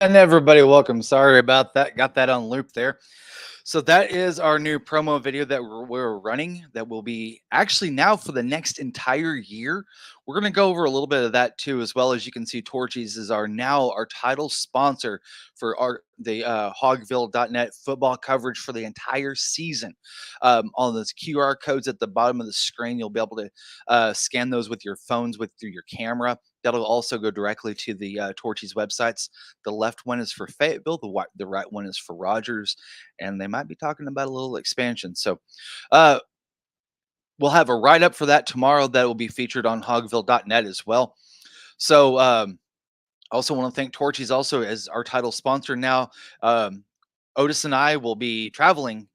And everybody, welcome. Sorry about that. Got that on loop there. So that is our new promo video that we're running that will be actually now for the next entire year. We're going to go over a little bit of that too, as well. As you can see, Torchies is our title sponsor for the hogville.net football coverage for the entire season. On those QR codes at the bottom of the screen, you'll be able to scan those with your phones through your camera. That'll also go directly to the Torchies websites. The left one is for Fayetteville, the right one is for Rogers, and they might be talking about a little expansion. So uh, we'll have a write up for that tomorrow that will be featured on hogville.net as well. So also want to thank Torchies also as our title sponsor now. Otis and I will be traveling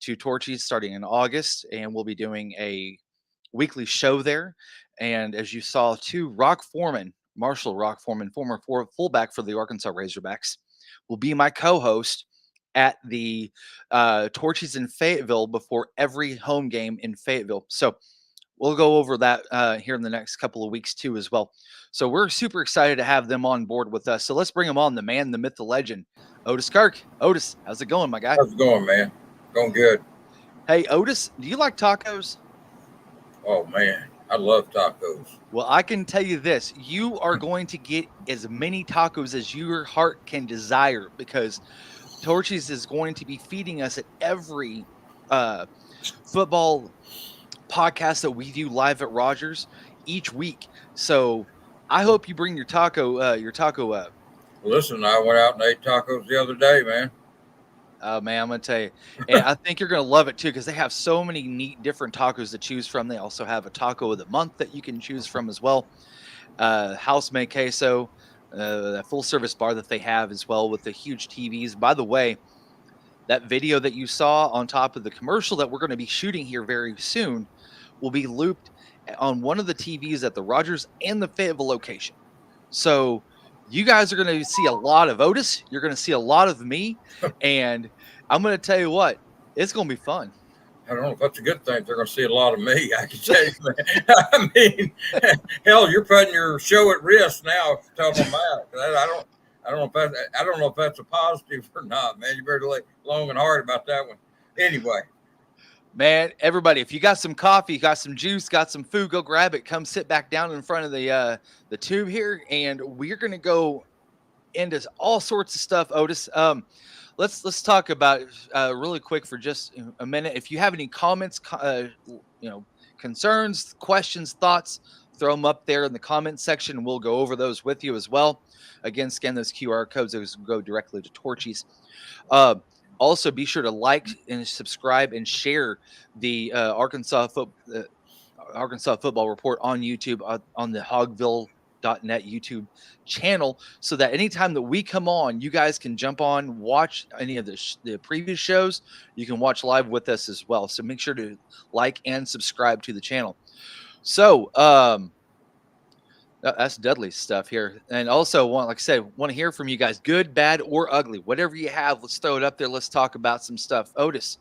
to Torchies starting in August, and we'll be doing a weekly show there. And as you saw, too, Marshall Rock Foreman, former fullback for the Arkansas Razorbacks, will be my co-host at the Torchies in Fayetteville before every home game in Fayetteville. So we'll go over that here in the next couple of weeks too as well. So we're super excited to have them on board with us. So let's bring them on, the man, the myth, the legend, Otis Kirk. Otis, how's it going, my guy? How's it going, man? Going good. Hey, Otis, do you like tacos? Oh, man. I love tacos. Well, I can tell you this. You are going to get as many tacos as your heart can desire because Torchies is going to be feeding us at every football podcast that we do live at Rogers each week. So I hope you bring your taco up. Listen, I went out and ate tacos the other day, man. Oh man, I'm gonna tell you, and I think you're gonna love it too because they have so many neat different tacos to choose from. They also have a taco of the month that you can choose from as well. House made queso, a full service bar that they have as well with the huge TVs. By the way, that video that you saw on top of the commercial that we're going to be shooting here very soon will be looped on one of the TVs at the Rogers and the Fayetteville location. So you guys are going to see a lot of Otis. You're going to see a lot of me. And I'm going to tell you what, it's going to be fun. I don't know if that's a good thing. They're going to see a lot of me. I can tell you, man. I mean, hell, you're putting your show at risk now. Tell them that. I don't know if that's a positive or not, man. You better look long and hard about that one. Anyway. Man, everybody, if you got some coffee, got some juice, got some food, go grab it. Come sit back down in front of the tube here, and we're gonna go into all sorts of stuff. Otis, let's talk about really quick for just a minute. If you have any comments, concerns, questions, thoughts, throw them up there in the comment section, and we'll go over those with you as well. Again, scan those QR codes; those go directly to Torchies. Also, be sure to like and subscribe and share the Arkansas Football Report on YouTube on the Hogville.net YouTube channel, so that anytime that we come on, you guys can jump on, watch any of the previous shows. You can watch live with us as well. So make sure to like and subscribe to the channel. So that's Dudley's stuff here. And also want to hear from you guys, good, bad, or ugly, whatever you have. Let's throw it up there. Let's talk about some stuff. Otis,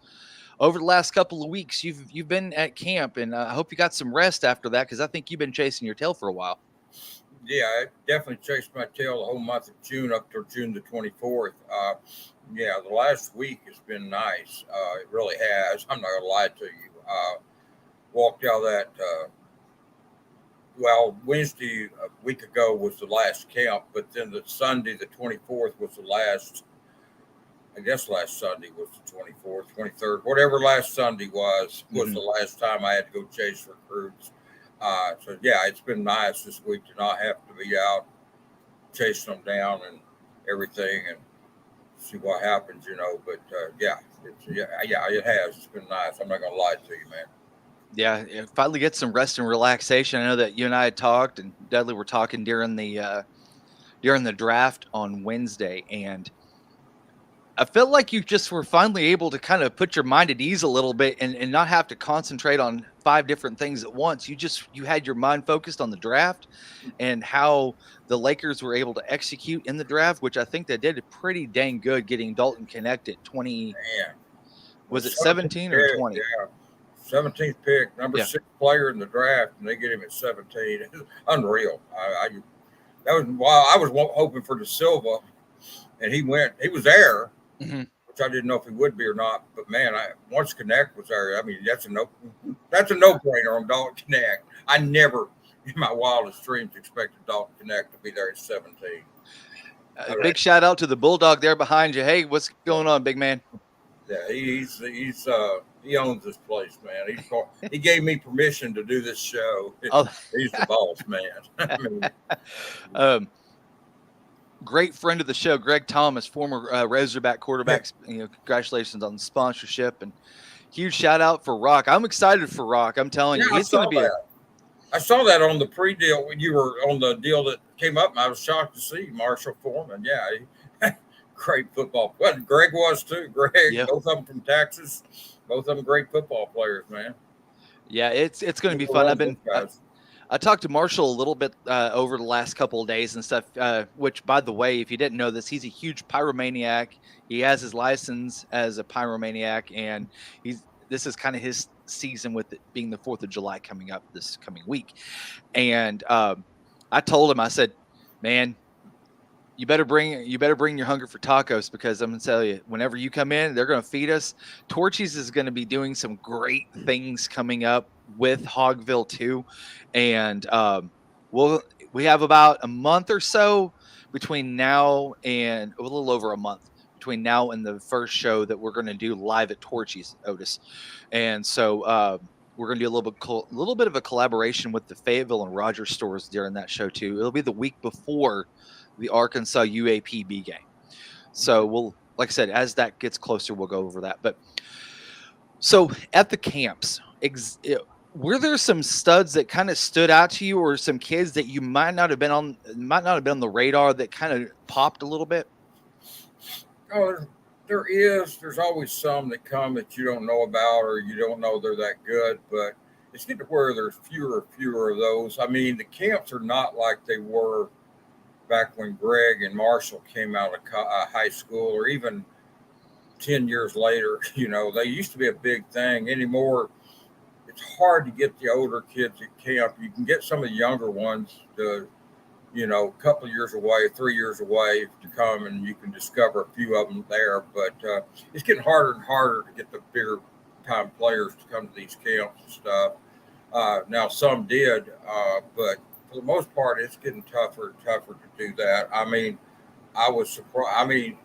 over the last couple of weeks, you've been at camp, and I hope you got some rest after that, because I think you've been chasing your tail for a while. Yeah, I definitely chased my tail the whole month of June up till June the 24th. Yeah, the last week has been nice. It really has. I'm not going to lie to you. Walked out of that Wednesday a week ago was the last camp, but then the Sunday, the 24th, was the last. I guess last Sunday was the 24th, 23rd, whatever last Sunday was the last time I had to go chase recruits. So yeah, it's been nice this week to not have to be out chasing them down and everything and see what happens, But it has. It's been nice. I'm not gonna lie to you, man. Yeah, finally get some rest and relaxation. I know that you and I had talked, and Dudley were talking during the draft on Wednesday, and I felt like you just were finally able to kind of put your mind at ease a little bit and not have to concentrate on 5 different things at once. You had your mind focused on the draft and how the Lakers were able to execute in the draft, which I think they did pretty dang good, getting Dalton connected 20. Man. Was it 17 or 20? Yeah. 17th pick, number 6 player in the draft, and they get him at 17. Unreal. That was while I was hoping for the Silva, and he was there, Mm-hmm. which I didn't know if he would be or not. But man, once Connect was there, I mean, that's a no-brainer on Dalton Connect. I never, in my wildest dreams, expected Dalton Connect to be there at 17. Big shout out to the Bulldog there behind you. Hey, what's going on, big man? Yeah, he owns this place, man. He gave me permission to do this show. Oh, He's the boss, man. I mean, great friend of the show, Greg Thomas, former Razorback quarterback. Congratulations on the sponsorship and huge shout out for Rock. I'm excited for Rock. I'm telling you, he's going to be. I saw that on the pre-deal when you were on the deal that came up, and I was shocked to see Marshall Foreman. Yeah, great football. Well, Greg was too. Greg, yep. Both of them from Texas. Both of them great football players, man. Yeah, it's going to be fun. I talked to Marshall a little bit over the last couple of days and stuff, which, by the way, if you didn't know this, he's a huge pyromaniac. He has his license as a pyromaniac, and this is kind of his season with it being the 4th of July coming up this coming week. And I told him, I said, man, you better bring your hunger for tacos, because I'm going to tell you, whenever you come in, they're going to feed us. Torchies is going to be doing some great things coming up with Hogville too. And we have about a month or so between now and a little over a month between now and the first show that we're going to do live at Torchies, Otis. And so we're going to do a little bit of a collaboration with the Fayetteville and Rogers stores during that show too. It'll be the week before the Arkansas UAPB game. So like I said, as that gets closer, we'll go over that. But so at the camps, were there some studs that kind of stood out to you, or some kids that you might not have been on the radar that kind of popped a little bit? Oh, there's always some that come that you don't know about, or you don't know they're that good, but it's getting to where there's fewer of those. I mean, the camps are not like they were back when Greg and Marshall came out of high school, or even 10 years later. They used to be a big thing. Anymore, it's hard to get the older kids at camp. You can get some of the younger ones to, a couple of years away, 3 years away, to come, and you can discover a few of them there. But it's getting harder and harder to get the bigger time players to come to these camps and stuff. Now, some did, but for the most part, it's getting tougher and tougher to do that. I mean, I was surprised. I mean,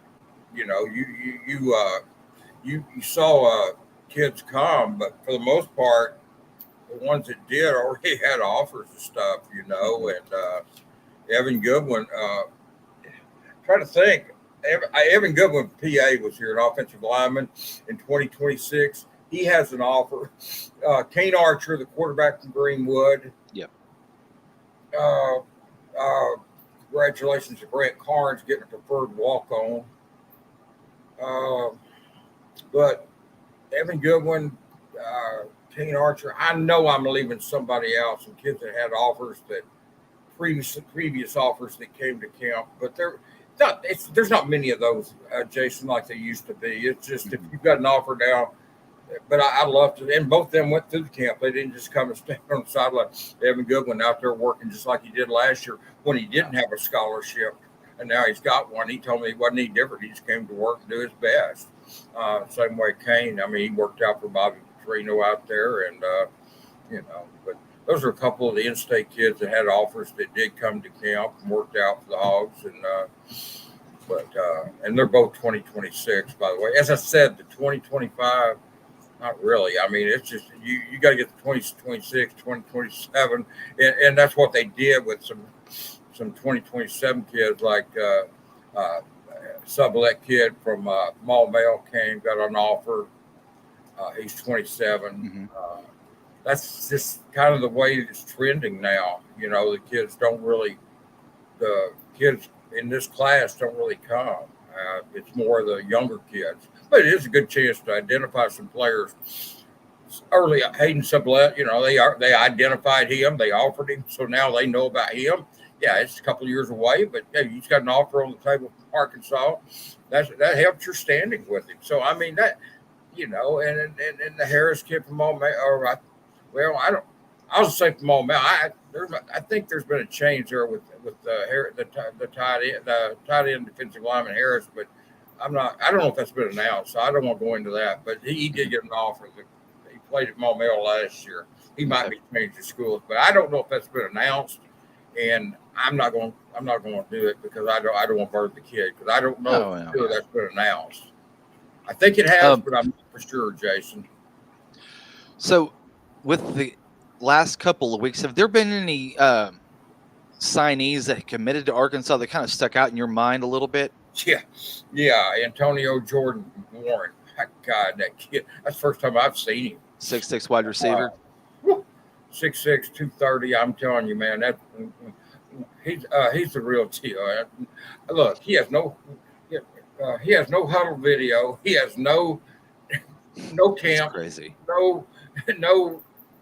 you saw kids come, but for the most part, the ones that did already had offers and stuff, and Evan Goodwin, trying to think, Evan Goodwin, PA, was here, an offensive lineman in 2026. He has an offer. Kane Archer, the quarterback from Greenwood. Yep. Congratulations to Grant Carnes getting a preferred walk-on. But Evan Goodwin, Kane Archer, I know I'm leaving somebody out, some kids that had offers, that previous offers that came to camp, but there's not many of those, Jason, like they used to be. It's just if you've got an offer now. But I love to, and both of them went through the camp. They didn't just come and stand on the sideline. Evan Goodwin out there working just like he did last year when he didn't have a scholarship, and now he's got one. He told me he wasn't any different. He just came to work and do his best. Same way Kane. I mean, he worked out for Bobby Petrino out there, and but those are a couple of the in-state kids that had offers that did come to camp and worked out for the Hogs, and they're both 2026, by the way. As I said, the 2025. Not really. I mean, it's just you got to get the 2026, 2027, and that's what they did with some 2027 kids, like Sublette kid from Maumelle came, got an offer. He's 27. Mm-hmm. That's just kind of the way it's trending now. The kids in this class don't really come. It's more the younger kids. But it is a good chance to identify some players early. Hayden Sublette, they identified him, they offered him, so now they know about him. Yeah, it's a couple of years away, but yeah, he's got an offer on the table from Arkansas. That helps your standing with him. So I mean that, and the Harris kid from Maumelle, I'll say from all I think there's been a change there with the tight end defensive lineman Harris, but I don't know if that's been announced, so I don't want to go into that. But he did get an offer. He played at Maumelle last year. He might be changing schools, but I don't know if that's been announced. And I'm not going to do it because I don't want to burden the kid because I don't know if that's been announced. I think it has, but I'm not for sure, Jason. So, with the last couple of weeks, have there been any signees that committed to Arkansas that kind of stuck out in your mind a little bit? Yeah. Antonio Jordan Warren. God, that kid. That's the first time I've seen him. 6'6" wide receiver. 6'6", 230. I'm telling you, man, that he's the real deal. Look, he has no huddle video. He has no camp. That's crazy. No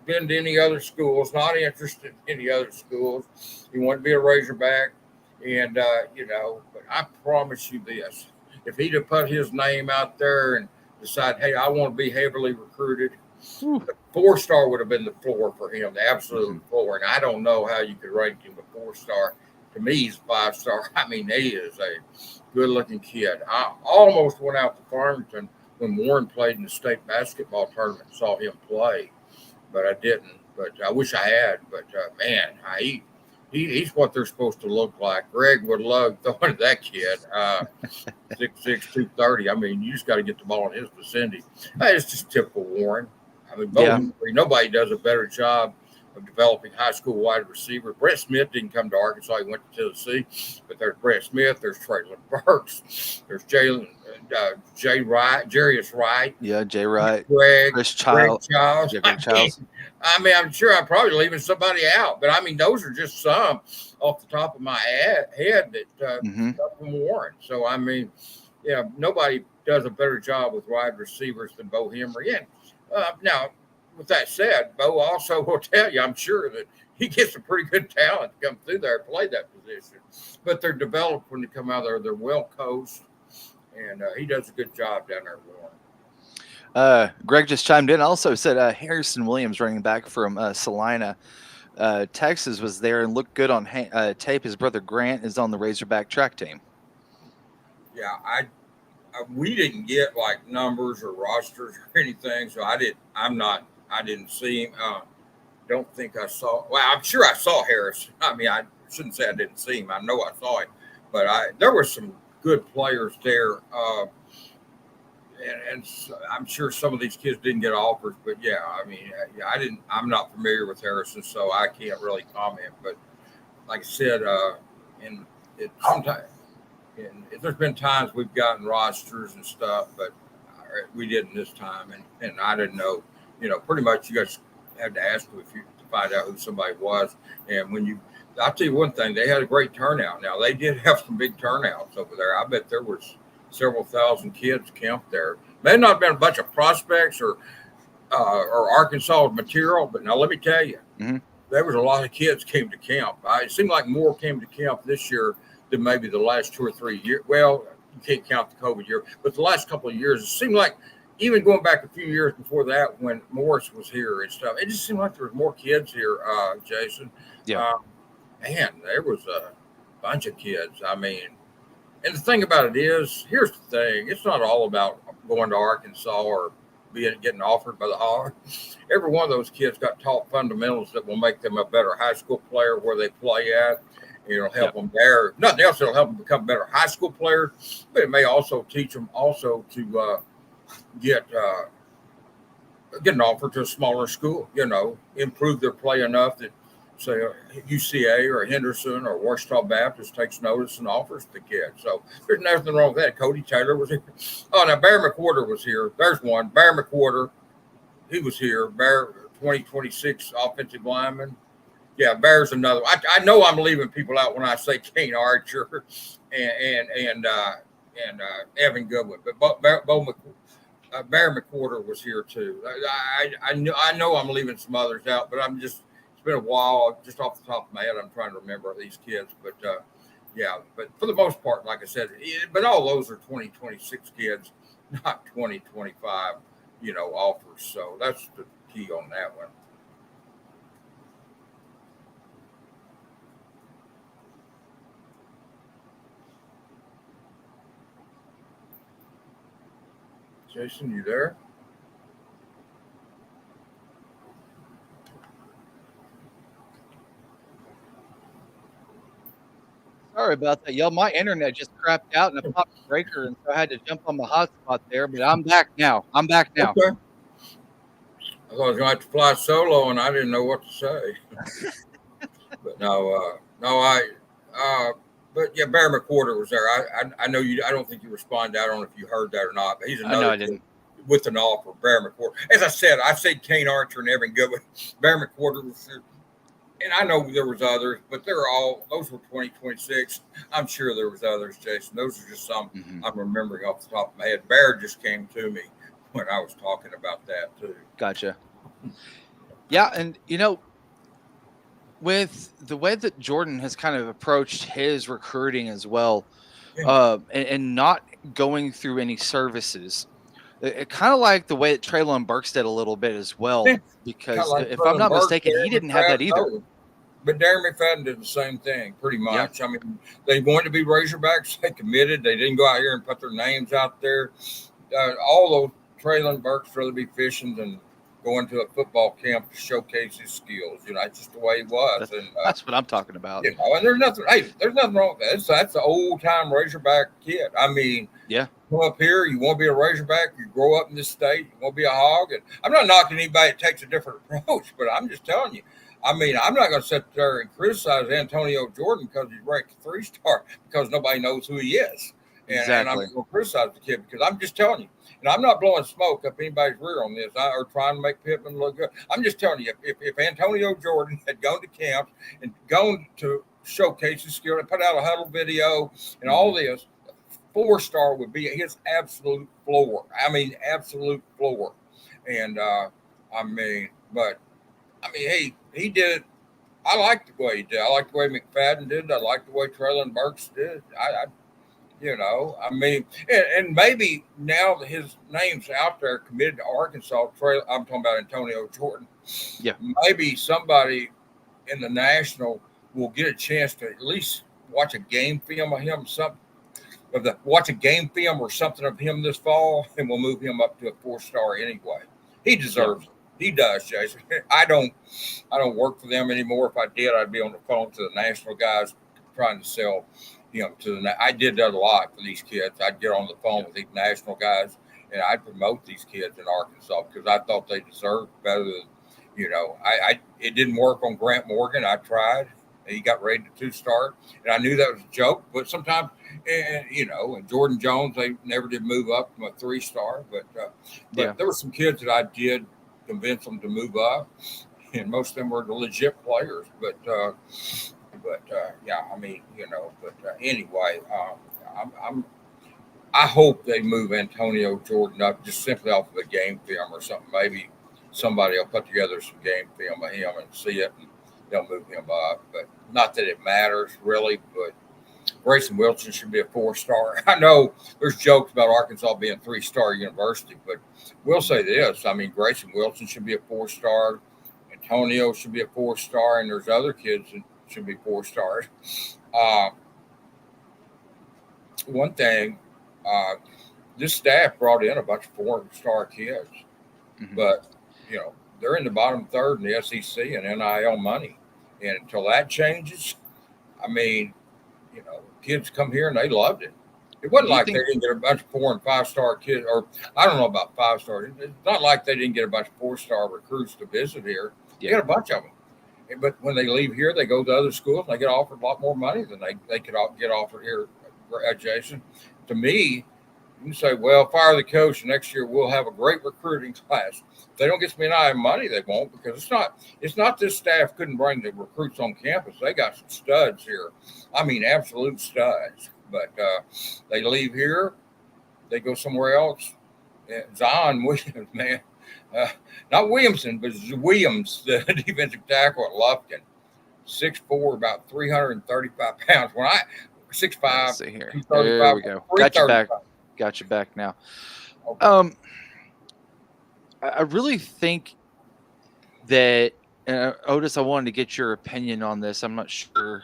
been to any other schools. Not interested in any other schools. He wanted to be a Razorback, and But I promise you this: if he'd have put his name out there and decide, hey, I want to be heavily recruited. The 4-star would have been the floor for him, the absolute floor. And I don't know how you could rank him a 4-star. To me, he's 5-star. I mean, he is a good-looking kid. I almost went out to Farmington when Warren played in the state basketball tournament and saw him play, but I didn't. But I wish I had. But, man, he's what they're supposed to look like. Greg would love throwing to that kid, 6'6", 230. I mean, you just got to get the ball in his vicinity. It's just typical Warren. I mean, nobody does a better job of developing high school wide receivers. Brett Smith didn't come to Arkansas. He went to Tennessee. But there's Brett Smith. There's Traylon Burks. There's Jarius Wright. Yeah, Jay Wright. Chris Childs. I mean, I'm sure I'm probably leaving somebody out. But, I mean, those are just some off the top of my head that come from Warren. So, I mean, nobody does a better job with wide receivers than Bo Henry. And, now, with that said, Bo also will tell you, I'm sure, that he gets some pretty good talent to come through there and play that position. But they're developed when they come out there. They're well coached, and he does a good job down there, Warren. Greg just chimed in. Also said Harrison Williams, running back from Salina, Texas, was there and looked good on tape. His brother Grant is on the Razorback track team. Yeah, we didn't get like numbers or rosters or anything, so I didn't see him. Don't think I saw. Well, I'm sure I saw Harris. I mean, I shouldn't say I didn't see him. I know I saw him, but there were some good players there, and I'm sure some of these kids didn't get offers. But yeah, I mean, I'm not familiar with Harrison, so I can't really comment. But like I said, sometimes. And there's been times we've gotten rosters and stuff, but we didn't this time. And I didn't know, pretty much you guys had to ask them to find out who somebody was. And I'll tell you one thing, they had a great turnout. Now, they did have some big turnouts over there. I bet there was several thousand kids camped there. May not have been a bunch of prospects or Arkansas material, but now let me tell you, there was a lot of kids came to camp. It seemed like more came to camp this year than maybe the last 2 or 3 years. Well, you can't count the COVID year, but the last couple of years, it seemed like even going back a few years before that when Morris was here and stuff, it just seemed like there was more kids here, Jason. Yeah. Man, there was a bunch of kids. I mean, and the thing about it is, here's the thing. It's not all about going to Arkansas or getting offered by the Hog. Every one of those kids got taught fundamentals that will make them a better high school player where they play at. It'll help them there. Nothing else. It'll help them become better high school players, but it may also teach them also to get an offer to a smaller school. Improve their play enough that, say, UCA or Henderson or Washita Baptist takes notice and offers the kid. So there's nothing wrong with that. Cody Taylor was here. Oh, now Bear McWhorter was here. There's one. Bear McWhorter. He was here. Bear 2026 offensive lineman. Yeah, Bear's another. I know I'm leaving people out when I say Kane Archer and Evan Goodwin, but Bear McWhorter was here too. I know I'm leaving some others out, but it's been a while. Just off the top of my head, I'm trying to remember these kids. But but for the most part, like I said, but all those are 2026 kids, not 2025, offers. So that's the key on that one. Jason, you there? Sorry about that, y'all. My internet just crapped out and it popped a breaker, and so I had to jump on the hotspot there. But I'm back now. I'm back now. Okay. I thought I was going to have to fly solo, and I didn't know what to say. But but yeah, Barry McWhorter was there. I know you. I don't think you responded. I don't know if you heard that or not. But he's I know another I didn't. with an offer. Barry McWhorter. As I said Kane Archer and Evan Goodwin. Barry McWhorter was there. And I know there was others, but those were 2026. I'm sure there was others, Jason. Those are just some I'm remembering off the top of my head. Barry just came to me when I was talking about that too. Gotcha. Yeah, and with the way that Jordan has kind of approached his recruiting as well, and not going through any services, it kind of like the way that Traylon Burks did a little bit as well, because like if I'm not mistaken, he didn't have that either. But Darren McFadden did the same thing, pretty much. Yeah. I mean, they wanted to be Razorbacks. They committed. They didn't go out here and put their names out there. All those Traylon Burks rather be fishing than going to a football camp to showcase his skills. That's just the way he was. That's what I'm talking about. And there's nothing wrong with that. That's an old time Razorback kid. I mean, yeah. Come up here, you want to be a Razorback, you grow up in this state, you want to be a hog. And I'm not knocking anybody that takes a different approach, but I'm just telling you. I mean, I'm not going to sit there and criticize Antonio Jordan because he's ranked 3-star because nobody knows who he is. And I'm going to criticize the kid because I'm just telling you. And I'm not blowing smoke up anybody's rear on this or trying to make Pittman look good. I'm just telling you, if Antonio Jordan had gone to camps and gone to showcase his skill and put out a huddle video and all this, 4-star would be his absolute floor. I mean, absolute floor. And hey, he did. I like the way he did. I like the way McFadden did. I like the way Traylon Burks did. And maybe now that his name's out there committed to Arkansas, I'm talking about Antonio Jordan. Yeah. Maybe somebody in the national will get a chance to at least watch a game film of him, watch a game film or something of him this fall, and we'll move him up to a 4-star anyway. He deserves it. He does, Jason. I don't work for them anymore. If I did, I'd be on the phone to the national guys trying to sell him to I did that a lot for these kids. I'd get on the phone with these national guys and I'd promote these kids in Arkansas because I thought they deserved better than, it didn't work on Grant Morgan. I tried. He got rated a 2-star, and I knew that was a joke. But sometimes, and Jordan Jones, they never did move up from a 3-star. But there were some kids that I did convince them to move up, and most of them were the legit players. Anyway, I hope they move Antonio Jordan up just simply off of a game film or something. Maybe somebody will put together some game film of him and see it, and they'll move him up. But not that it matters really. But Grayson Wilson should be a 4-star. I know there's jokes about Arkansas being a 3-star university, but we'll say this. I mean, Grayson Wilson should be a 4-star. Antonio should be a 4-star, and there's other kids that should be 4-stars. One thing, this staff brought in a bunch of 4-star kids, but they're in the bottom third in the SEC and NIL money, and until that changes, I mean, kids come here and they loved it. It wasn't like they didn't get a bunch of 4 and 5-star kids, or I don't know about 5-stars. It's not like they didn't get a bunch of 4-star recruits to visit here. They get a bunch of them. But when they leave here, they go to other schools and they get offered a lot more money than they could get offered here adjacent. To me, you can say, well, fire the coach, and next year we'll have a great recruiting class. If they don't get me an eye of money, they won't, because it's not this staff couldn't bring the recruits on campus. They got some studs here. I mean, absolute studs. But they leave here, they go somewhere else. Zion Williams, man. Not Williamson, but Williams, the defensive tackle at Lufkin. 6'4", about 335 pounds. When 6'5", let's see here. There we go. Got you back now. Okay. I really think that Otis, I wanted to get your opinion on this. I'm not sure.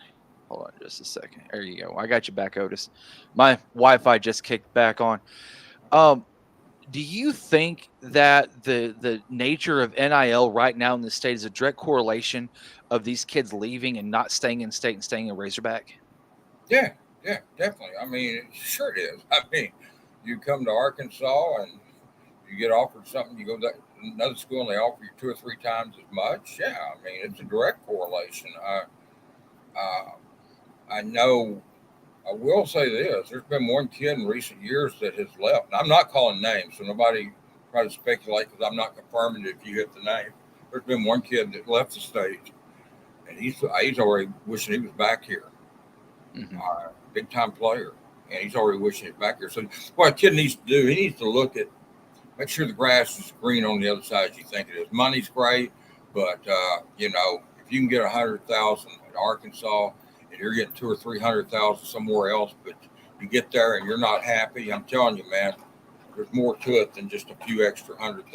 Hold on just a second. There you go. I got you back, Otis. My Wi-Fi just kicked back on. Do you think that the nature of NIL right now in the state is a direct correlation of these kids leaving and not staying in state and staying in Razorback? Yeah, yeah, definitely. I mean, sure it is. I mean, you come to Arkansas and you get offered something, you go to another school and they offer you 2 or 3 times as much. Yeah, I mean, it's a direct correlation. Uh, I know. I will say this: there's been one kid in recent years that has left. And I'm not calling names, so nobody try to speculate because I'm not confirming it if you hit the name. There's been one kid that left the state, and he's already wishing he was back here. Mm-hmm. Big time player, and he's already wishing he's back here. So what a kid needs to do, he needs to look at, make sure the grass is green on the other side as you think it is. Money's great, but if you can get 100,000 at Arkansas and you're getting 200,000 or 300,000 somewhere else, but you get there and you're not happy, I'm telling you, man, there's more to it than just a few extra $100,000,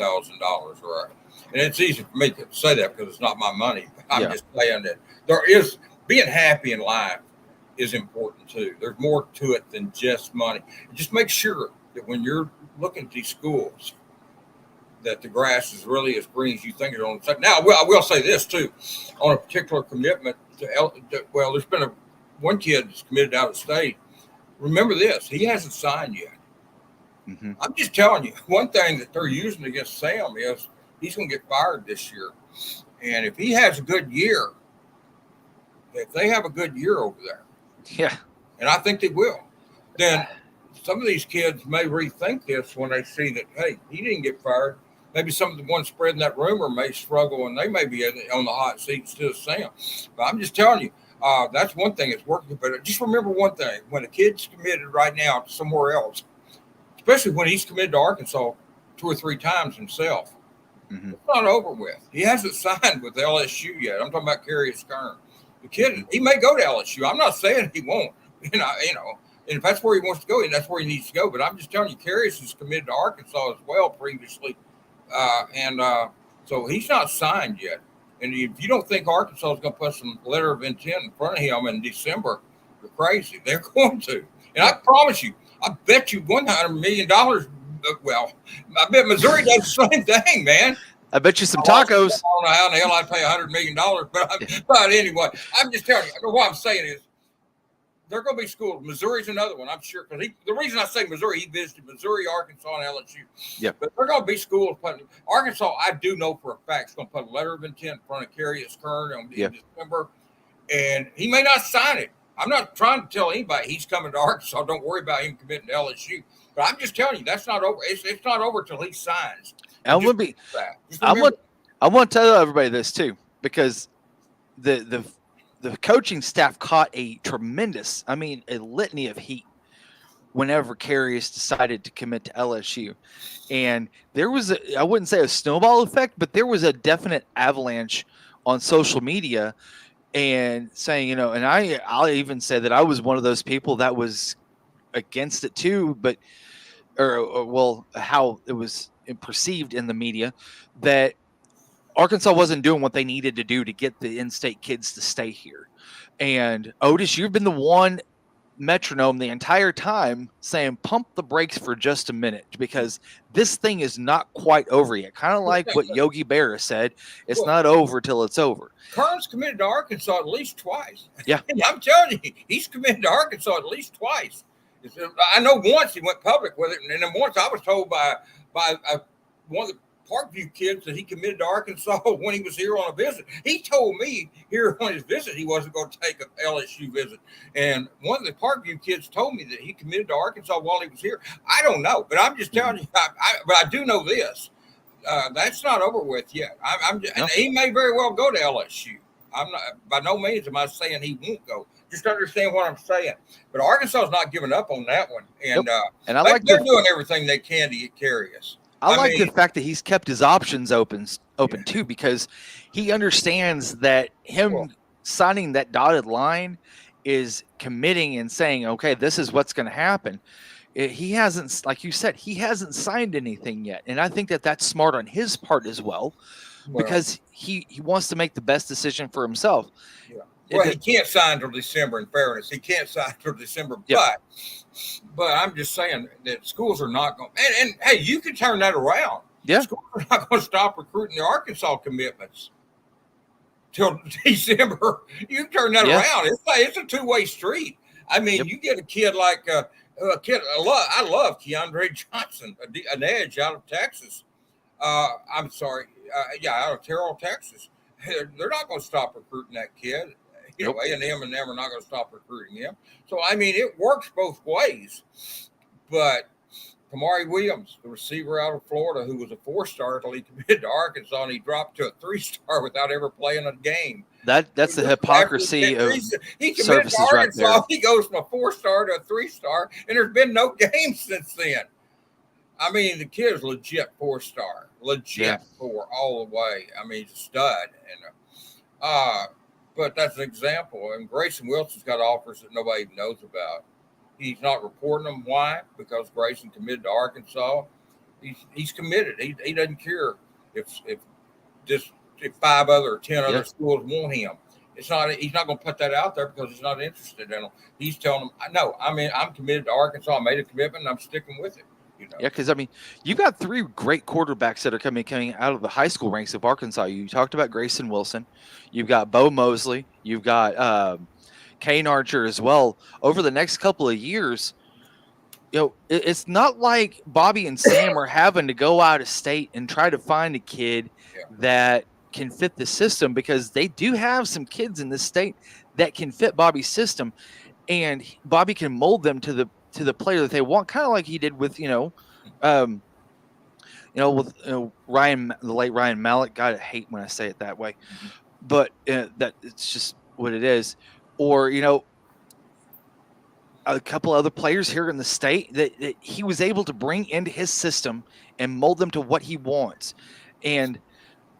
right? And it's easy for me to say that because it's not my money. I'm just saying that there is being happy in life is important too. There's more to it than just money. Just make sure that when you're looking at these schools, that the grass is really as green as you think it is. Now, I will say this too, on a particular commitment there's been one kid that's committed out of state. Remember this, he hasn't signed yet. Mm-hmm. I'm just telling you, one thing that they're using against Sam is he's going to get fired this year. And if he has a good year, if they have a good year over there, yeah, and I think they will, then some of these kids may rethink this when they see that, hey, he didn't get fired. Maybe some of the ones spreading that rumor may struggle, and they may be on the hot seat instead of Sam. But I'm just telling you, that's one thing that's working. But just remember one thing: when a kid's committed right now to somewhere else, especially when he's committed to Arkansas 2 or 3 times himself, mm-hmm. It's not over with. He hasn't signed with LSU yet. I'm talking about Carius Kern. The kid, he may go to LSU. I'm not saying he won't. And if that's where he wants to go, and that's where he needs to go. But I'm just telling you, Carius is committed to Arkansas as well previously. So he's not signed yet. And if you don't think Arkansas is going to put some letter of intent in front of him in December, you're crazy. They're going to. And I promise you, I bet you $100 million. Well, I bet Missouri does the same thing, man. I bet you some tacos. I don't know how in the hell I'd pay $100 million, but anyway, I'm just telling you. What I'm saying is, there are going to be schools. Missouri's another one, I'm sure. Because the reason I say Missouri, he visited Missouri, Arkansas, and LSU. Yeah. But there are going to be schools putting Arkansas. I do know for a fact is going to put a letter of intent in front of Carius Kern in December, and he may not sign it. I'm not trying to tell anybody he's coming to Arkansas. Don't worry about him committing to LSU. But I'm just telling you that's not over. It's not over till he signs. I want to tell everybody this too, because the coaching staff caught a litany of heat whenever Carius decided to commit to LSU. And there was I wouldn't say a snowball effect, but there was a definite avalanche on social media and saying, and I'll even say that I was one of those people that was against it too, but how it was perceived in the media that Arkansas wasn't doing what they needed to do to get the in-state kids to stay here. And Otis, you've been the one metronome the entire time saying, pump the brakes for just a minute, because this thing is not quite over yet. Kind of like what Yogi Berra said, it's not over till it's over. Kern's committed to Arkansas at least twice. Yeah. I'm telling you, he's committed to Arkansas at least twice. I know once he went public with it, and then once I was told by one of the Parkview kids that he committed to Arkansas when he was here on a visit. He told me here on his visit he wasn't going to take an LSU visit. And one of the Parkview kids told me that he committed to Arkansas while he was here. I don't know, but I'm just telling you, but I do know this. That's not over with yet. And he may very well go to LSU. I'm not, by no means am I saying he won't go. Just understand what I'm saying. But Arkansas is not giving up on that one. And, and they're doing everything they can to get Carius. I like the fact that he's kept his options open too, because he understands that signing that dotted line is committing and saying, okay, this is what's going to happen. He hasn't, like you said, he hasn't signed anything yet. And I think that that's smart on his part as well, because he wants to make the best decision for himself. Yeah. Well, he can't sign till December. In fairness, he can't sign till December. Yep. But I'm just saying that schools are not going. And hey, you can turn that around. Yeah. Schools are not going to stop recruiting the Arkansas commitments till December. You can turn that around. It's a two-way street. I mean, you get a kid like a kid. I love Keandre Johnson, an edge out of Texas. I'm sorry, out of Terrell, Texas. They're not going to stop recruiting that kid. A&M and them are not going to stop recruiting him. So, I mean, it works both ways. But Kamari Williams, the receiver out of Florida, who was a 4-star until he committed to Arkansas, and he dropped to a 3-star without ever playing a game. That's the hypocrisy of he services to Arkansas, right there. He goes from a 4-star to a 3-star, and there's been no game since then. I mean, the kid is legit 4-star, legit 4 all the way. I mean, he's a stud. And but that's an example. And Grayson Wilson's got offers that nobody even knows about. He's not reporting them. Why? Because Grayson committed to Arkansas. He's committed. He doesn't care if 5 other or 10 other schools want him. He's not going to put that out there because he's not interested in them. He's telling them, no, I'm committed to Arkansas. I made a commitment and I'm sticking with it. Yeah, because I mean, you got 3 great quarterbacks that are coming out of the high school ranks of Arkansas. You talked about Grayson Wilson. You've got Bo Mosley. You've got Kane Archer as well. Over the next couple of years, it's not like Bobby and Sam are having to go out of state and try to find a kid that can fit the system, because they do have some kids in this state that can fit Bobby's system, and Bobby can mold them to the player that they want, kind of like he did with Ryan, the late Ryan Mallett. God, I hate when I say it that way, but that it's just what it is. Or a couple other players here in the state that he was able to bring into his system and mold them to what he wants. And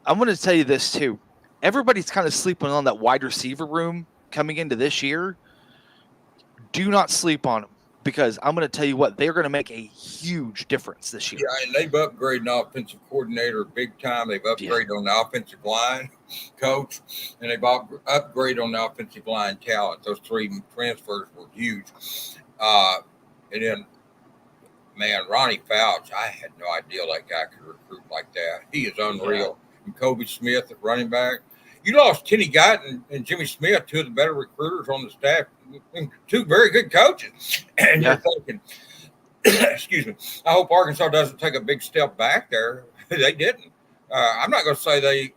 I'm going to tell you this too: everybody's kind of sleeping on that wide receiver room coming into this year. Do not sleep on them, because I'm going to tell you what, they're going to make a huge difference this year. Yeah, and they've upgraded an offensive coordinator big time. They've upgraded on the offensive line coach, and they've upgraded on the offensive line talent. Those 3 transfers were huge. And then, man, Ronnie Fouch, I had no idea that guy could recruit like that. He is unreal. And Kobe Smith at running back. You lost Kenny Guyton and Jimmy Smith, 2 of the better recruiters on the staff, and 2 very good coaches. And you're thinking, excuse me, I hope Arkansas doesn't take a big step back there. They didn't. I'm not going to say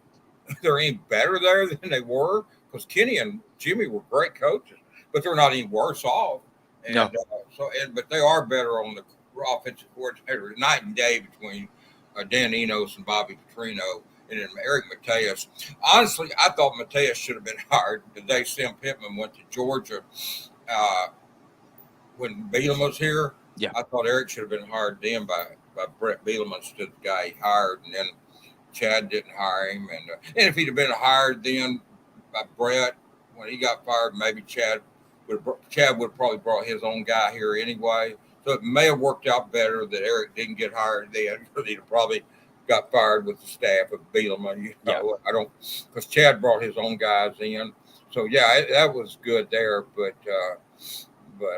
they're any better there than they were, because Kenny and Jimmy were great coaches, but they're not any worse off. And but they are better on the offensive coordinator, night and day between Dan Enos and Bobby Petrino. And then Eric Mateus. Honestly, I thought Mateus should have been hired the day Sam Pittman went to Georgia when Bielema was here. Yeah, I thought Eric should have been hired then by Brett Bielema instead of the guy he hired, and then Chad didn't hire him. And if he'd have been hired then by Brett when he got fired, maybe Chad would have probably brought his own guy here anyway. So it may have worked out better that Eric didn't get hired then, because he'd have probably got fired with the staff of Bielema. I don't, because Chad brought his own guys in. So that was good there. But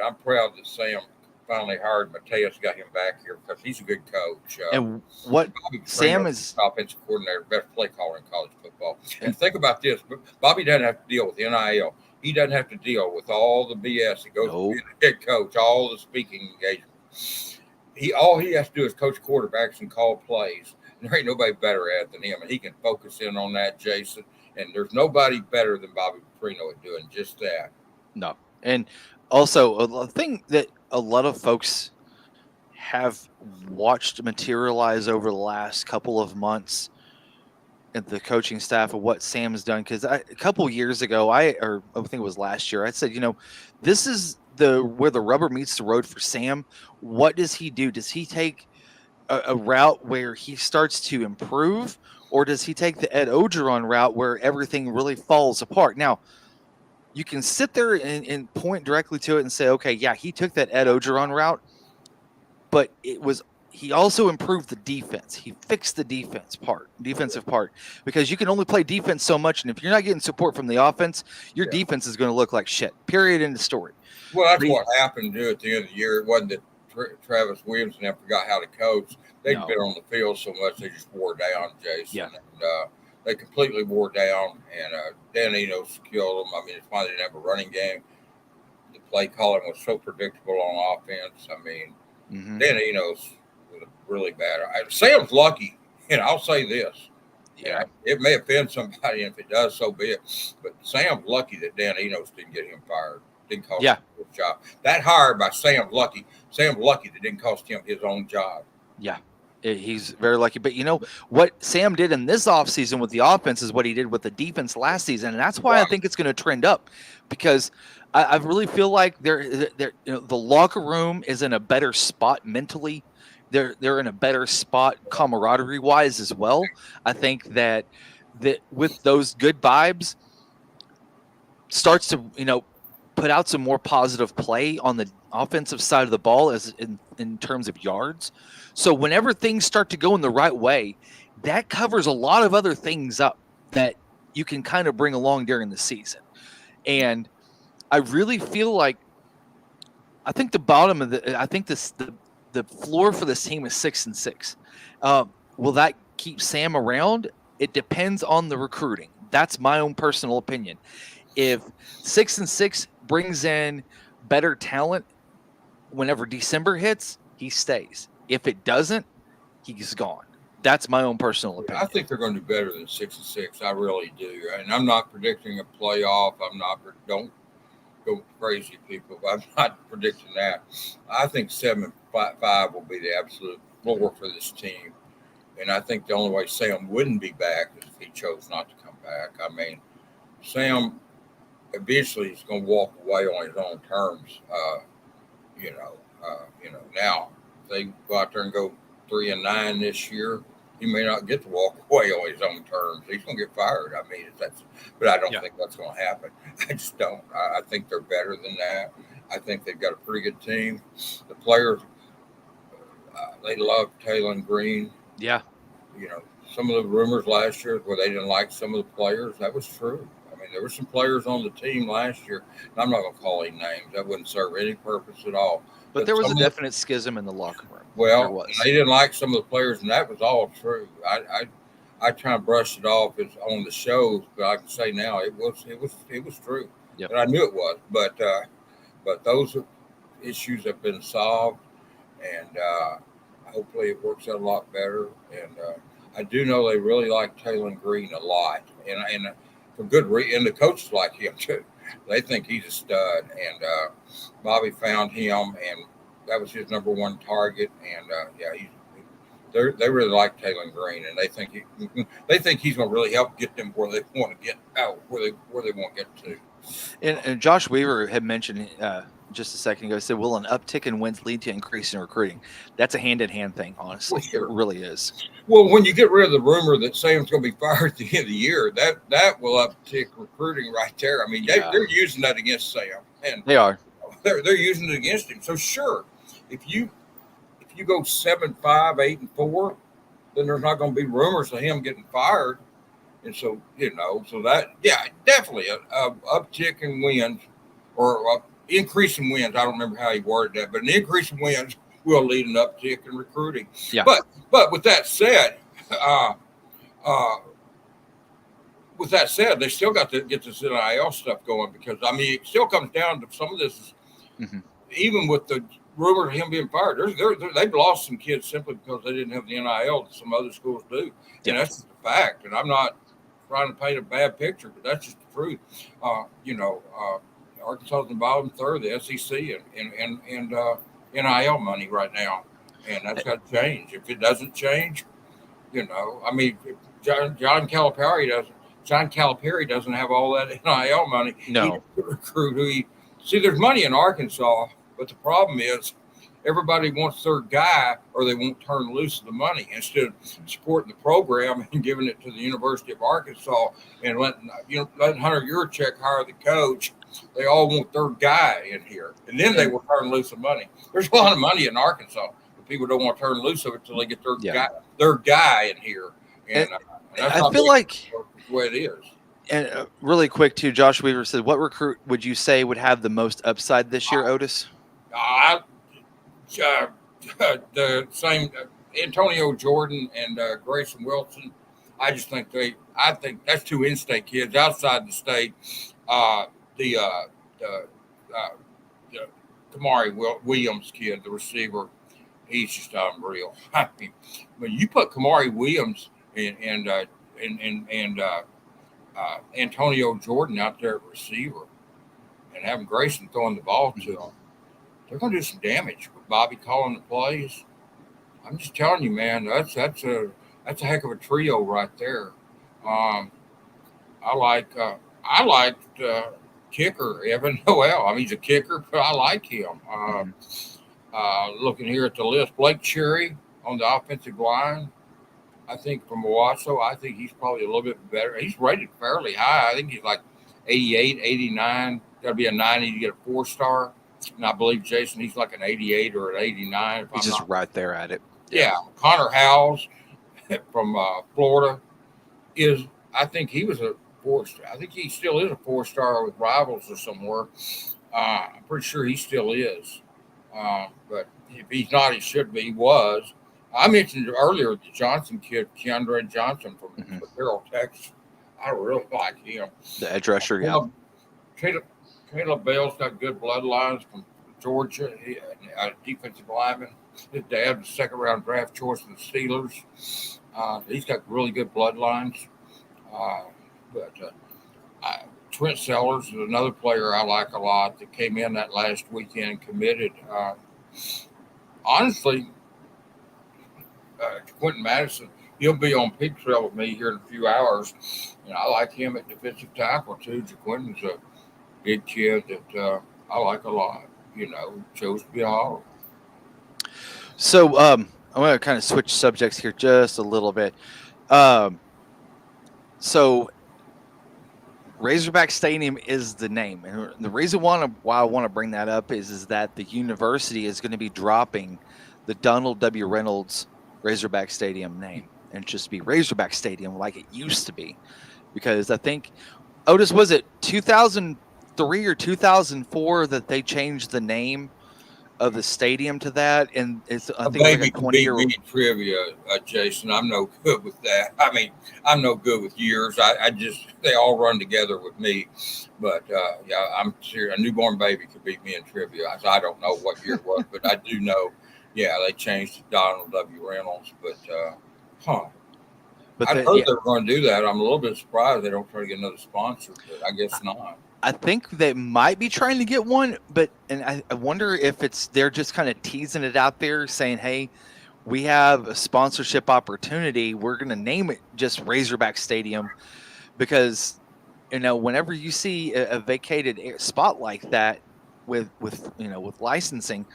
I'm proud that Sam finally hired Mateus, got him back here, because he's a good coach. And what Sam is offensive coordinator, best play caller in college football. And think about this: Bobby doesn't have to deal with NIL. He doesn't have to deal with all the BS that goes with being a head coach, all the speaking engagements. All he has to do is coach quarterbacks and call plays. There ain't nobody better at it than him, and he can focus in on that, Jason. And there's nobody better than Bobby Petrino at doing just that. No. And also, a thing that a lot of folks have watched materialize over the last couple of months at the coaching staff of what Sam's done, because a couple years ago, I think it was last year, I said, this is where the rubber meets the road for Sam. What does he do? Does he take a route where he starts to improve, or does he take the Ed Ogeron route where everything really falls apart? Now, you can sit there and point directly to it and say, okay, yeah, he took that Ed Ogeron route, but he also improved the defense. He fixed the defensive part, because you can only play defense so much, and if you're not getting support from the offense, your defense is going to look like shit. Period. End of story. Well, that's what happened to at the end of the year. It wasn't that Travis Williams never forgot how to coach. They'd been on the field so much they just wore down, Jason. Yeah. And they completely wore down, and Dan Enos killed them. I mean, it's why they didn't have a running game. The play calling was so predictable on offense. I mean, Dan Enos was really bad. Sam's lucky, and I'll say this. Yeah. It may offend somebody, and if it does, so be it. But Sam's lucky that Dan Enos didn't get him fired. Didn't cost him his job. That hire by Sam's lucky that didn't cost him his own job. Yeah. He's very lucky. But you know what Sam did in this offseason with the offense is what he did with the defense last season. And that's why I think it's going to trend up, because I really feel like the locker room is in a better spot mentally. They're in a better spot camaraderie wise as well. I think that with those good vibes starts to, put out some more positive play on the offensive side of the ball as in terms of yards. So whenever things start to go in the right way, that covers a lot of other things up that you can kind of bring along during the season. And I really feel like I think the floor for this team is 6-6. Will that keep Sam around? It depends on the recruiting. That's my own personal opinion. If 6-6 brings in better talent whenever December hits, he stays. If it doesn't, he's gone. That's my own personal opinion. I think they're going to do better than 6-6. I really do. And I'm not predicting a playoff. Don't go crazy, people. I'm not predicting that. I think 7-5 will be the absolute floor for this team. And I think the only way Sam wouldn't be back is if he chose not to come back. I mean, Sam eventually is going to walk away on his own terms. Now if they go out there and go 3-9 this year, he may not get to walk away on his own terms. He's going to get fired. I mean, but I don't think that's going to happen. I just don't. I think they're better than that. I think they've got a pretty good team. The players, they love Taylor Green. Yeah. Some of the rumors last year where they didn't like some of the players, that was true. I mean, there were some players on the team last year, and I'm not going to call any names. That wouldn't serve any purpose at all. But there was a definite schism in the locker room. Well, they didn't like some of the players, and that was all true. I try to brush it off as on the shows, but I can say now it was true, and I knew it was. But those issues have been solved, and hopefully it works out a lot better. And I do know they really like Taylor Green a lot, and for good reason. And the coaches like him too. They think he's a stud, and Bobby found him, and that was his number one target. And they really like Taylor Green, and they think he's going to really help get them where they want to get out, where they want to get to. And Josh Weaver had mentioned just a second ago, said, will an uptick in wins lead to increase in recruiting? That's a hand-in-hand thing, honestly. Well, sure. It really is. Well, when you get rid of the rumor that Sam's going to be fired at the end of the year, that will uptick recruiting right there. I mean, they're using that against Sam. And they are. They're using it against him. So, sure, if you go 7-5, 8-4, then there's not going to be rumors of him getting fired. And so, so that, definitely a uptick in wins or increase in wins. I don't remember how he worded that, but an increase in wins will lead an uptick in recruiting. Yeah. But with that said, they still got to get this NIL stuff going, because it still comes down to some of this. Even with the rumor of him being fired, they've lost some kids simply because they didn't have the NIL that some other schools do, and that's just a fact. And I'm not trying to paint a bad picture, but that's just the truth. Arkansas is in the bottom third of the SEC and NIL money right now, and that's got to change. If it doesn't change, John Calipari doesn't have all that NIL money. No. He doesn't recruit there's money in Arkansas, but the problem is everybody wants their guy, or they won't turn loose of the money instead of supporting the program and giving it to the University of Arkansas and letting Hunter Yurchek hire the coach. They all want their guy in here, and then they will turn loose of money. There's a lot of money in Arkansas. The people don't want to turn loose of it until they get Yeah. their guy in here. And that's I how feel big like, the way it is. and really quick too, Josh Weaver said, what recruit would you say would have the most upside this year, Otis? The same Antonio Jordan and Grayson Wilson. I think that's two in-state kids. Outside the state, the Kamari Williams kid, the receiver, he's just unreal. I mean, when you put Kamari Williams and Antonio Jordan out there at receiver, and having Grayson throwing the ball to them, they're going to do some damage with Bobby calling the plays. I'm just telling you, man, that's a heck of a trio right there. I liked kicker Evan Noel. I mean, he's a kicker, but I like him. Looking here at the list, Blake Cherry on the offensive line. I think from Owasso, I think he's probably a little bit better. He's rated fairly high. I think he's like 88, 89. Got to be a 90 to get a 4-star. And I believe, Jason, he's like an 88 or an 89. He's just right there at it. Yeah. Connor Howells from Florida I think he was a 4-star. I think he still is a 4-star with Rivals or somewhere. I'm pretty sure he still is. But if he's not, he should be. He was. I mentioned earlier the Johnson kid, Keandre Johnson from Carroll, Texas. I really like him. The edge rusher, yeah. Caleb Bell's got good bloodlines from Georgia. He, a defensive lineman. His dad was second-round draft choice of the Steelers. He's got really good bloodlines. Trent Sellers is another player I like a lot that came in that last weekend and committed. Honestly, Quentin Madison, he'll be on Pig Trail with me here in a few hours. And I like him at defensive tackle, too. Quentin's a big kid that I like a lot. Chose to be a Hawk. So I'm going to kind of switch subjects here just a little bit. So Razorback Stadium is the name. And the reason why I want to bring that up is that the university is going to be dropping the Donald W. Reynolds Razorback Stadium name and just be Razorback Stadium like it used to be. Because I think, Otis, was it 2003 or 2004 that they changed the name of the stadium to that? And it's, I think, like a 20-year-old trivia, Jason. I'm no good with that. I mean, I'm no good with years. They all run together with me. But yeah, I'm serious. A newborn baby could beat me in trivia. I don't know what year it was, but I do know. Yeah, they changed to Donald W. Reynolds. But I heard they were going to do that. I'm a little bit surprised they don't try to get another sponsor, but I guess not. I think they might be trying to get one, and I wonder if they're just kind of teasing it out there, saying, "Hey, we have a sponsorship opportunity. We're going to name it just Razorback Stadium," because whenever you see a vacated spot like that with licensing,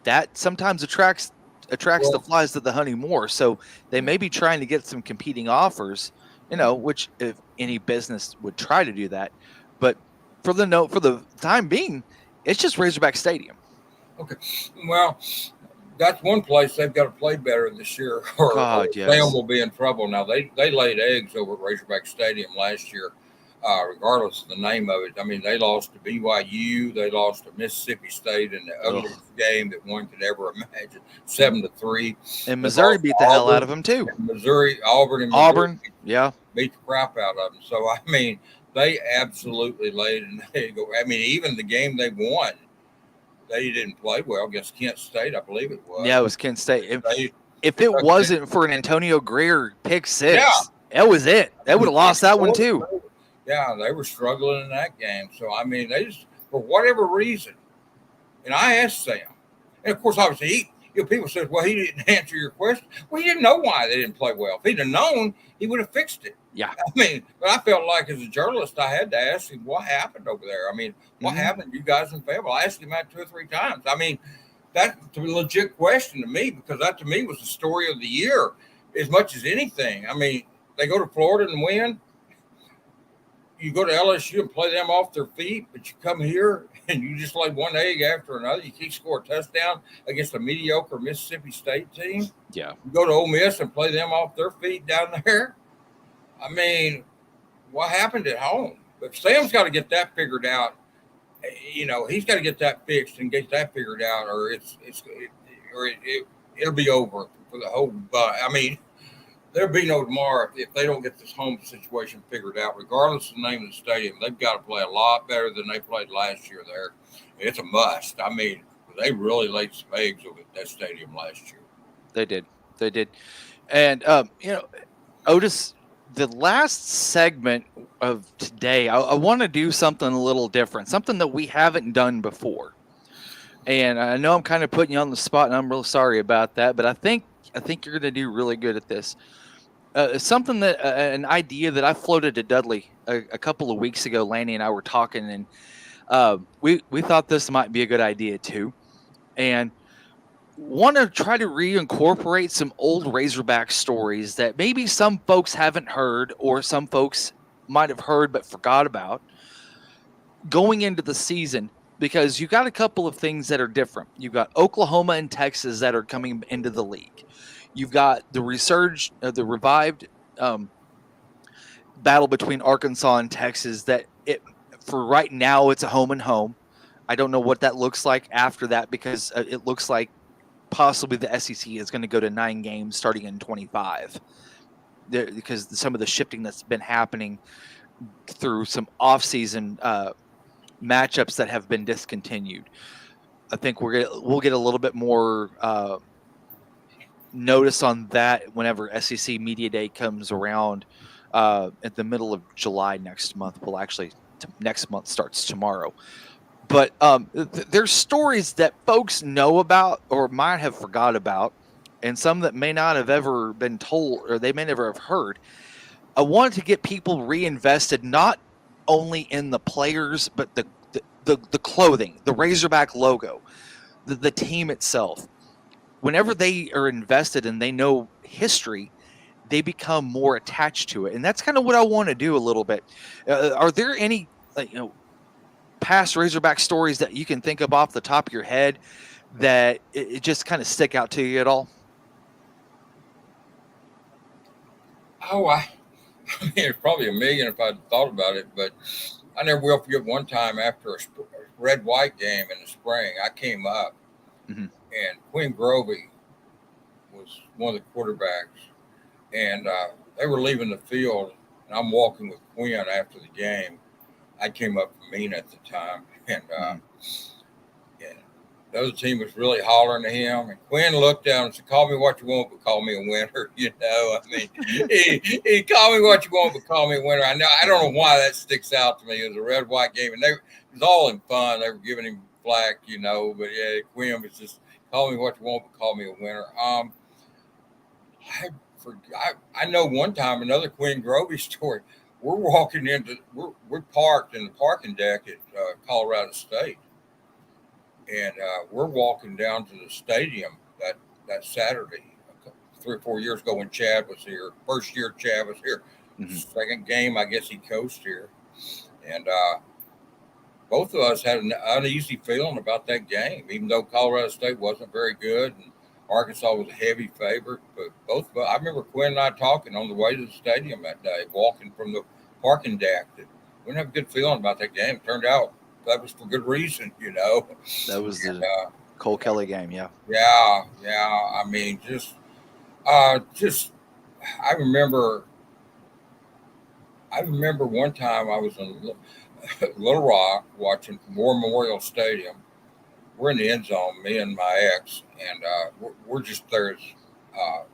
that sometimes attracts the flies to the honey more. So they may be trying to get some competing offers, which if any business would try to do that. But for the time being, it's just Razorback Stadium. Okay. Well, that's one place they've got to play better this year, or Sam will be in trouble. Now, they laid eggs over at Razorback Stadium last year, regardless of the name of it. I mean, they lost to BYU. They lost to Mississippi State in the ugliest game that one could ever imagine, 7-3. And Missouri beat the hell out of them, too. Auburn, yeah. Beat the crap out of them. So, I mean, they absolutely laid an egg. I mean, even the game they won, they didn't play well against Kent State, I believe it was. Yeah, it was Kent State. If it wasn't for an Antonio Greer pick six, that was it. They would have lost that one too. Yeah, they were struggling in that game. So, I mean, they just, for whatever reason, and I asked Sam, and of course, obviously, people said, well, he didn't answer your question. Well, he didn't know why they didn't play well. If he'd have known, he would have fixed it. Yeah. I mean, but I felt like as a journalist, I had to ask him what happened over there. I mean, what happened to you guys in Fayetteville? I asked him that 2 or 3 times. I mean, that's a legit question to me, because that to me was the story of the year as much as anything. I mean, they go to Florida and win. you go to LSU and play them off their feet, but you come here and you just lay one egg after another. You can't score a touchdown against a mediocre Mississippi State team. Yeah. You go to Ole Miss and play them off their feet down there. I mean, what happened at home? But Sam's got to get that figured out. He's got to get that fixed and get that figured out, or it'll be over for the whole. I mean, there'll be no tomorrow if they don't get this home situation figured out. Regardless of the name of the stadium, they've got to play a lot better than they played last year there. It's a must. I mean, they really laid some eggs over that stadium last year. They did. And, Otis, the last segment of today, I want to do something a little different, something that we haven't done before. And I know I'm kind of putting you on the spot, and I'm real sorry about that, but I think you're going to do really good at this. Something that an idea that I floated to Dudley a couple of weeks ago. Lanny and I were talking, and we thought this might be a good idea too, and want to try to reincorporate some old Razorback stories that maybe some folks haven't heard, or some folks might have heard but forgot about going into the season. Because you got a couple of things that are different. You've got Oklahoma and Texas that are coming into the league. You've got the revived battle between Arkansas and Texas. For right now, it's a home and home. I don't know what that looks like after that, because it looks like possibly the SEC is going to go to 9 games starting in 25, because some of the shifting that's been happening through some off-season matchups that have been discontinued. I think we'll get a little bit more notice on that whenever SEC Media Day comes around at the middle of July next month. Well, actually, next month starts tomorrow. But there's stories that folks know about or might have forgot about, and some that may not have ever been told, or they may never have heard. I wanted to get people reinvested, not only in the players, but the clothing, the Razorback logo, the team itself. Whenever they are invested and they know history, they become more attached to it, and that's kind of what I want to do a little bit. Are there any past Razorback stories that you can think of off the top of your head that it just kind of stick out to you at all? Oh, I mean, it's probably a million if I'd thought about it, but I never will forget one time after a red-white game in the spring, I came up, and Quinn Grovey was one of the quarterbacks, and they were leaving the field, and I'm walking with Quinn after the game. I came up from Mina at the time, and the other team was really hollering at him. And Quinn looked down and said, "Call me what you want, but call me a winner." I mean, he called me what you want, but call me a winner. I don't know why that sticks out to me. It was a red-white game, and it was all in fun. They were giving him flack, but yeah, Quinn was just, "Call me what you want, but call me a winner." I know one time, another Quinn Grovey story. We're parked in the parking deck at Colorado State, and we're walking down to the stadium that Saturday, 3 or 4 years ago when Chad was here. First year Chad was here. Second game, I guess he coached here, and both of us had an uneasy feeling about that game, even though Colorado State wasn't very good and Arkansas was a heavy favorite. But I remember Quinn and I talking on the way to the stadium that day, walking from the parking deck. We didn't have a good feeling about that game. It turned out that was for good reason, That was the Cole Kelly game, yeah. Yeah. I mean, I remember one time I was in Little Rock watching War Memorial Stadium. We're in the end zone, me and my ex, and we're just there. I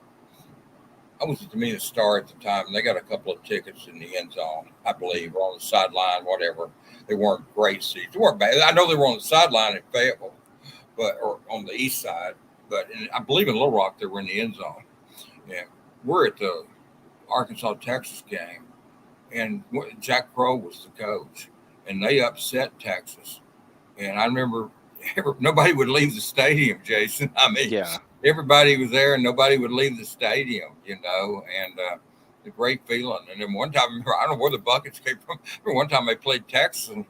was at the Mina Star at the time, and they got a couple of tickets in the end zone, I believe, or on the sideline, whatever. They weren't great seats. They weren't bad. I know they were on the sideline in Fayetteville, or on the east side, but I believe in Little Rock they were in the end zone. And we're at the Arkansas-Texas game, and Jack Crow was the coach, and they upset Texas. And I remember nobody would leave the stadium, Jason. I mean, everybody was there and nobody would leave the stadium, and a great feeling. And then one time, I don't know where the buckets came from. One time they played Texas and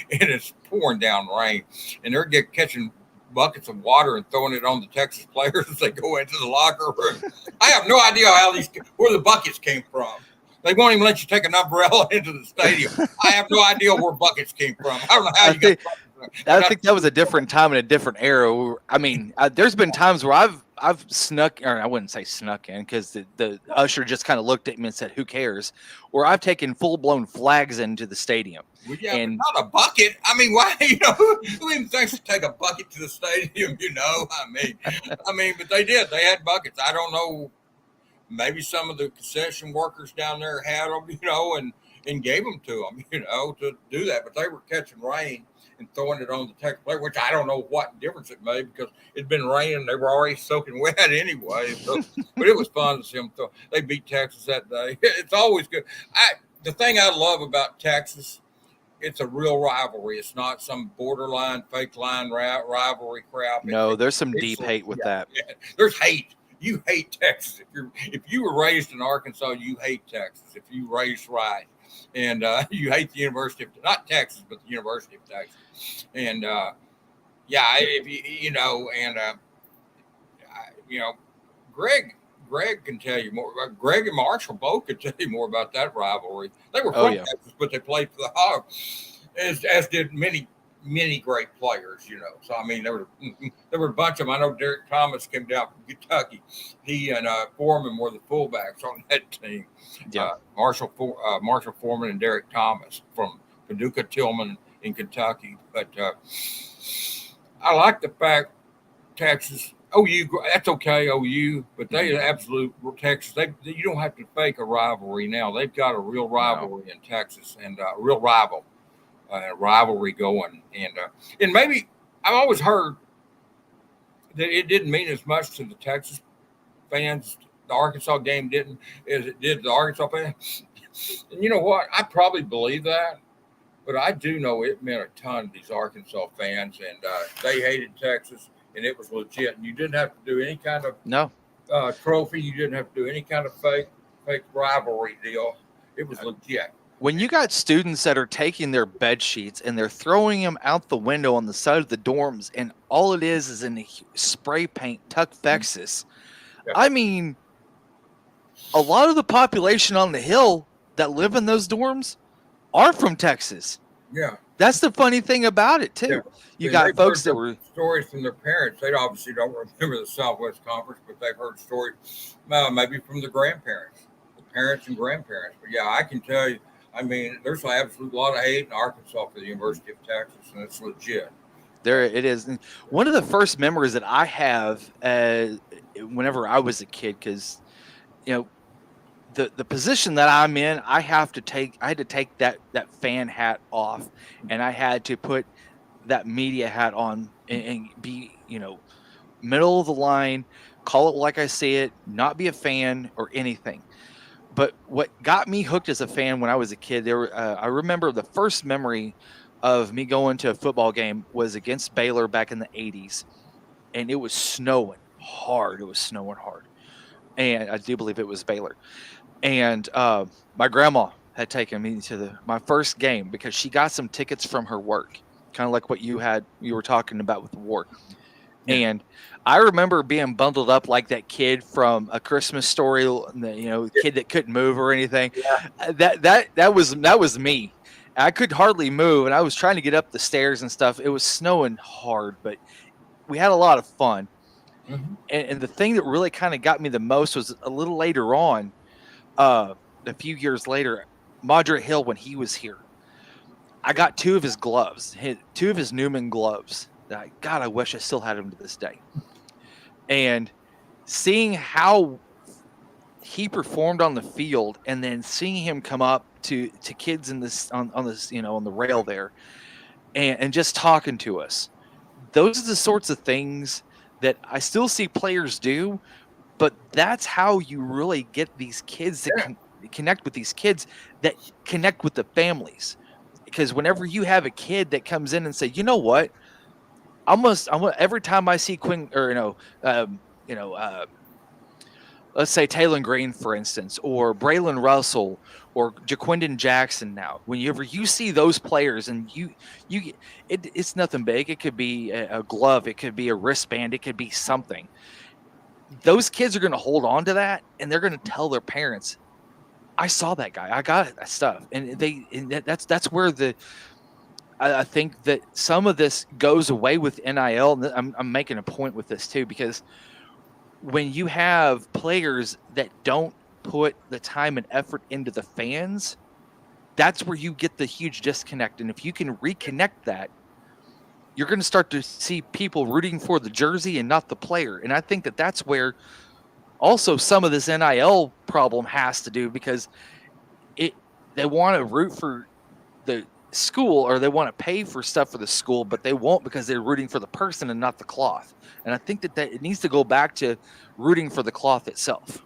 it's pouring down rain, and they're catching buckets of water and throwing it on the Texas players as they go into the locker room. I have no idea where the buckets came from. They won't even let you take an umbrella into the stadium. I have no idea where buckets came from. I don't know how you got buckets. I think that was a different time and a different era. I mean, there's been times where I've snuck, or I wouldn't say snuck in, because the usher just kind of looked at me and said, "Who cares?" Where I've taken full blown flags into the stadium. Well, yeah, and but not a bucket. I mean, why? Who even thinks to take a bucket to the stadium? I mean, but they did. They had buckets. I don't know. Maybe some of the concession workers down there had them, and gave them to them, to do that. But they were catching rain and throwing it on the Texas player, which I don't know what difference it made, because it'd been raining. They were already soaking wet anyway. So, but it was fun to see them throw. They beat Texas that day. It's always good. The thing I love about Texas, it's a real rivalry. It's not some borderline, fake line rivalry crap. No, there's some deep hate with that. Yeah. There's hate. You hate Texas. If you were raised in Arkansas, you hate Texas. If you raised right, and you hate the University of, not Texas, but the University of Texas. And Greg can tell you more. Greg and Marshall both could tell you more about that rivalry. They were from Texas, but they played for the Hogs, as did many great players, So I mean, there were a bunch of them. I know Derek Thomas came down from Kentucky. He and Foreman were the fullbacks on that team. Yeah, Marshall Foreman and Derek Thomas from Paducah Tillman in Kentucky. But I like the fact Texas. OU, that's okay, OU, but they absolute Texas. You don't have to fake a rivalry now. They've got a real rivalry in Texas, and a real rivalry going. And maybe I've always heard that it didn't mean as much to the Texas fans. The Arkansas game didn't, as it did the Arkansas fans. And you know what? I probably believe that, but I do know it meant a ton to these Arkansas fans, and they hated Texas. And it was legit. And you didn't have to do any kind of trophy. You didn't have to do any kind of fake rivalry deal. It was legit. When you got students that are taking their bed sheets and they're throwing them out the window on the side of the dorms, and all it is in a spray paint Tuck Texas. Yeah. I mean, a lot of the population on the hill that live in those dorms are from Texas. Yeah. That's the funny thing about it, too. Yeah. You got folks that were stories from their parents. They obviously don't remember the Southwest Conference, but they've heard stories maybe from the grandparents, the parents and grandparents. But yeah, I can tell you, I mean, there's an absolute lot of hate in Arkansas for the University of Texas, and it's legit. There it is. And one of the first memories that I have whenever I was a kid, because, the position that I'm in, I had to take that fan hat off, and I had to put that media hat on and be, middle of the line, call it like I say it, not be a fan or anything. But what got me hooked as a fan when I was a kid, I remember the first memory of me going to a football game was against Baylor back in the 80s, and it was snowing hard. And I do believe it was Baylor. And my grandma had taken me to my first game because she got some tickets from her work, kind of like what you were talking about with the war. Yeah. And I remember being bundled up like that kid from A Christmas Story, kid that couldn't move or anything. Yeah. That was me. I could hardly move, and I was trying to get up the stairs and stuff. It was snowing hard, but we had a lot of fun. Mm-hmm. And the thing that really kind of got me the most was a little later on, a few years later, Madra Hill, when he was here, I got two of his gloves, two of his Newman gloves. I wish I still had them to this day. And seeing how he performed on the field, and then seeing him come up to kids in this on this on the rail there, and just talking to us, those are the sorts of things that I still see players do, but that's how you really get these kids to connect with these kids that connect with the families. Because whenever you have a kid that comes in and say, you know what, every time I see Quinn or let's say Taylor Green, for instance, or Braylon Russell, or Jaquindon Jackson. Now, whenever you see those players, and it's nothing big. It could be a glove, it could be a wristband, it could be something. Those kids are going to hold on to that, and they're going to tell their parents, "I saw that guy. I got that stuff." And that's where I think that some of this goes away with NIL. And I'm making a point with this too, because when you have players that don't put the time and effort into the fans, that's where you get the huge disconnect. And if you can reconnect that, you're going to start to see people rooting for the jersey and not the player. And I think that that's where also some of this NIL problem has to do, because they want to root for the school, or they want to pay for stuff for the school, but they won't because they're rooting for the person and not the cloth. And I think that it needs to go back to rooting for the cloth itself.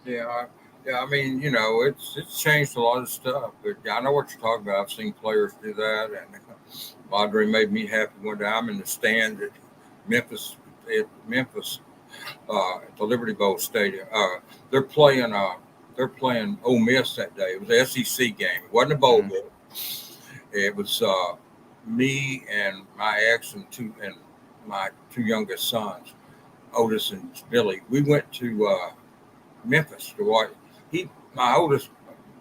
Yeah, I mean, it's changed a lot of stuff, but I know what you're talking about. I've seen players do that, and Madre made me happy one day. I'm in the stand at Memphis, at the Liberty Bowl Stadium. They're playing Ole Miss that day. It was an SEC game. It wasn't a bowl game. It was me and my ex and my two youngest sons, Otis and Billy. We went to Memphis to watch.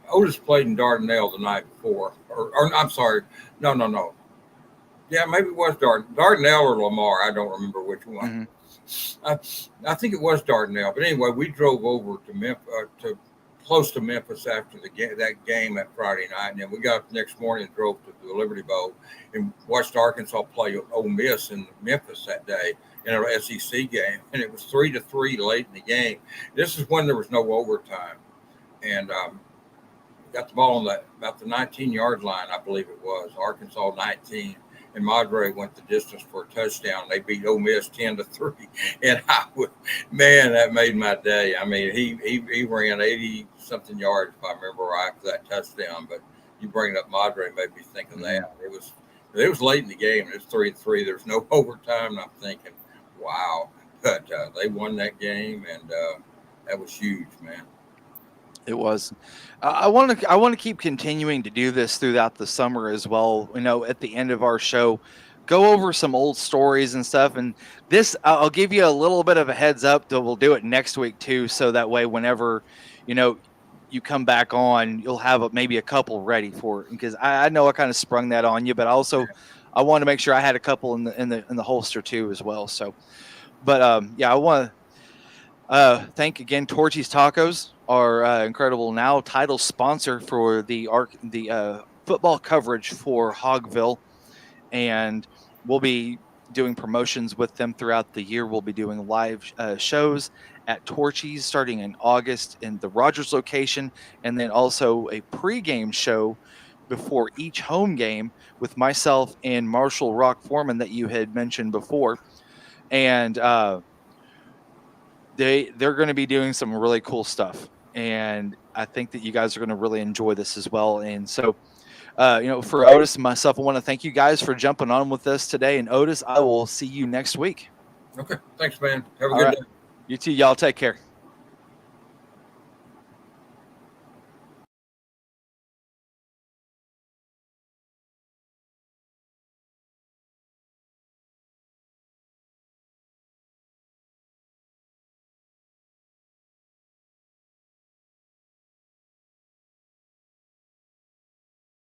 Otis played in Dardanelle the night before, or I'm sorry, no. Yeah, maybe it was Dardanelle or Lamar. I don't remember which one. Mm-hmm. I think it was Dardanelle. But anyway, we drove over to Memphis, close to Memphis after that game that Friday night, and then we got up the next morning and drove to the Liberty Bowl and watched Arkansas play Ole Miss in Memphis that day in an SEC game, and it was 3-3 late in the game. This is when there was no overtime, and got the ball on about the 19-yard line, I believe it was, Arkansas 19. And Madre went the distance for a touchdown. They beat Ole Miss 10-3, and that made my day. I mean, he ran 80-something yards, if I remember right, for that touchdown. But you bringing up Madre made me think of that. It was late in the game. It was 3-3. There's no overtime. And I'm thinking, wow. But they won that game, and that was huge, man. It was. I want to keep continuing to do this throughout the summer as well. At the end of our show, go over some old stories and stuff. And this, I'll give you a little bit of a heads up that we'll do it next week too. So that way, whenever, you come back on, you'll have maybe a couple ready for it. Because I know I kind of sprung that on you, but also I want to make sure I had a couple in the holster too as well. So, but I want to thank again Torchy's Tacos, our incredible now title sponsor for the football coverage for Hogville, and we'll be doing promotions with them throughout the year. We'll be doing live shows at Torchy's starting in August in the Rogers location, and then also a pregame show before each home game with myself and Marshall Rock Foreman that you had mentioned before, and they're going to be doing some really cool stuff. And I think that you guys are going to really enjoy this as well. And so, for Otis and myself, I want to thank you guys for jumping on with us today. And Otis, I will see you next week. Okay. Thanks, man. Have a good day. You too. Y'all take care.